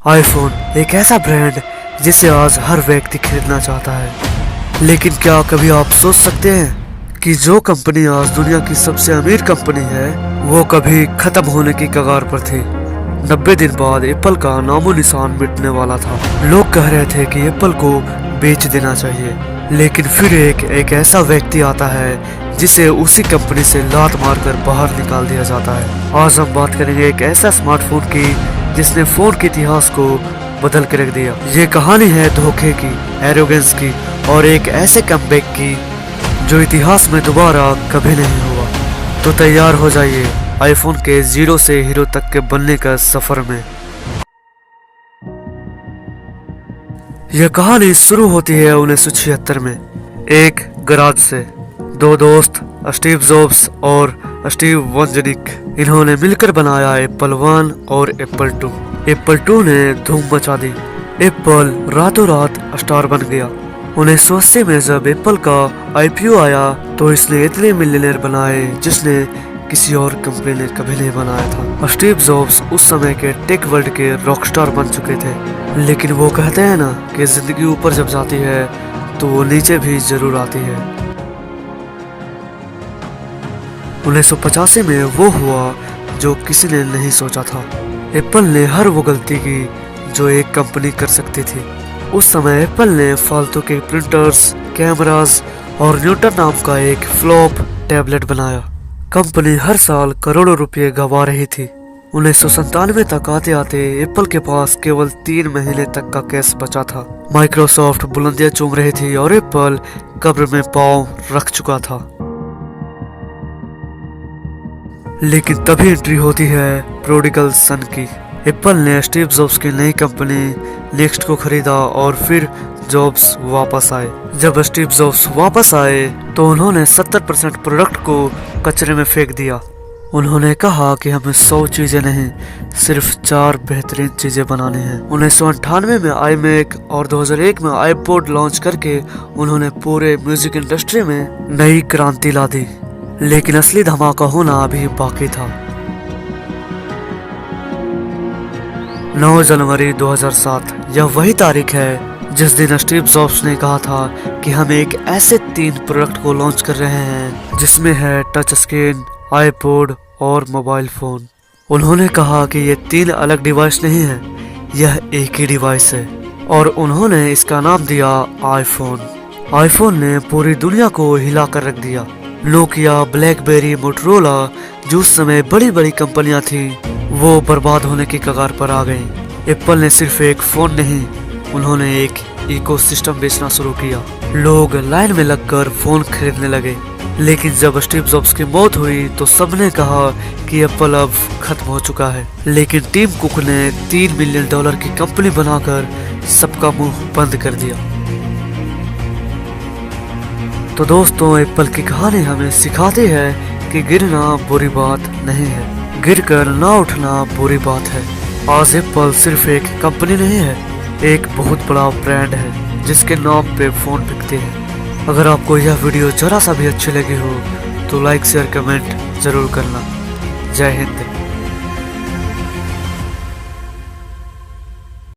IPhone एक ऐसा brand जिसे आज हर व्यक्ति खरीदना चाहता है। लेकिन क्या कभी आप सोच सकते हैं कि जो कंपनी आज दुनिया की सबसे अमीर कंपनी है वो कभी खत्म होने की कगार पर थी। 90 दिन बाद एप्पल का नामो निशान मिटने वाला था। लोग कह रहे थे कि एप्पल को बेच देना चाहिए, लेकिन फिर एक ऐसा व्यक्ति आता है जिसे उसी कंपनी से लात मारकर बाहर निकाल दिया जाता है। आज हम बात करेंगे एक ऐसा स्मार्टफोन की जिसने फोन के इतिहास को बदल के रख दिया। ये कहानी है धोखे की, एरोगेंस की और एक ऐसे कमबैक की जो इतिहास में दोबारा कभी नहीं हुआ। तो तैयार हो जाइए आईफोन के जीरो से हीरो तक के बनने का सफर में। यह कहानी शुरू होती है 1976 में एक गराज से। दो दोस्त स्टीव जॉब्स और स्टीव वोजनिक, इन्होंने मिलकर बनाया एप्पल 1 और एप्पल 2। एप्पल 2 ने धूम मचा दी। एप्पल रातों रात स्टार बन गया। 1980 में जब एप्पल का आईपीओ आया तो इसने इतने मिलियनेयर बनाए जिसने किसी और कंपनी ने कभी नहीं बनाया था। स्टीव जॉब्स उस समय के टेक वर्ल्ड के रॉकस्टार बन चुके थे, लेकिन वो कहते हैं ना कि जिंदगी ऊपर जब जाती है तो वो नीचे भी जरूर आती है। 1985 में वो हुआ जो किसी ने नहीं सोचा था। एप्पल ने हर वो गलती की जो एक कंपनी कर सकती थी। उस समय एप्पल ने फालतू के प्रिंटर्स, कैमरास और न्यूटन नाम का एक फ्लॉप टैबलेट बनाया। कंपनी हर साल करोड़ों रुपए गंवा रही थी। 1997 तक आते आते एप्पल के पास केवल 3 महीने तक का कैश बचा था। माइक्रोसॉफ्ट बुलंदियां चूम रही थी और एप्पल कब्र में पांव रख चुका था। लेकिन तभी एंट्री होती है प्रोडिगल सन की। एप्पल ने स्टीव जॉब्स की नई कंपनी नेक्स्ट को खरीदा और फिर जॉब्स वापस आए। जब स्टीव जॉब्स वापस आए तो उन्होंने 70% प्रोडक्ट को कचरे में फेंक दिया। उन्होंने कहा कि हमें 100 चीजें नहीं, सिर्फ 4 बेहतरीन चीजें बनानी हैं। 1998 में iMac और 2001 में iPod लॉन्च करके उन्होंने पूरे म्यूजिक इंडस्ट्री में नई क्रांति ला दी। लेकिन असली धमाका होना अभी बाकी था। 9 जनवरी 2007 यह वही तारीख है जिस दिन स्टीव जॉब्स ने कहा था कि हम एक ऐसे 3 प्रोडक्ट को लॉन्च कर रहे हैं जिसमें है टच स्क्रीन, आईपॉड और मोबाइल फोन। उन्होंने कहा कि ये 3 अलग डिवाइस नहीं है, यह एक ही डिवाइस है और उन्होंने इसका नाम दिया आईफोन। आईफोन ने पूरी दुनिया को हिला कर रख दिया। नोकिया, ब्लैकबेरी, मोटरोला जो उस समय बड़ी बड़ी कंपनियां थी वो बर्बाद होने की कगार पर आ गई। एप्पल ने सिर्फ एक फोन नहीं, उन्होंने एक इकोसिस्टम बेचना शुरू किया। लोग लाइन में लगकर फोन खरीदने लगे। लेकिन जब स्टीव जॉब्स की मौत हुई तो सबने कहा कि एप्पल अब खत्म हो चुका है। लेकिन टिम कुक ने $3 मिलियन की कंपनी बनाकर सबका मुंह बंद कर दिया। तो दोस्तों, एप्पल की कहानी हमें सिखाती है कि गिरना बुरी बात नहीं है, गिरकर ना उठना बुरी बात है। आज एप्पल सिर्फ एक कंपनी नहीं है, एक बहुत बड़ा ब्रांड है जिसके नाम पे फोन बिकते हैं। अगर आपको यह वीडियो जरा सा भी अच्छी लगी हो तो लाइक, शेयर, कमेंट जरूर करना। जय हिंद।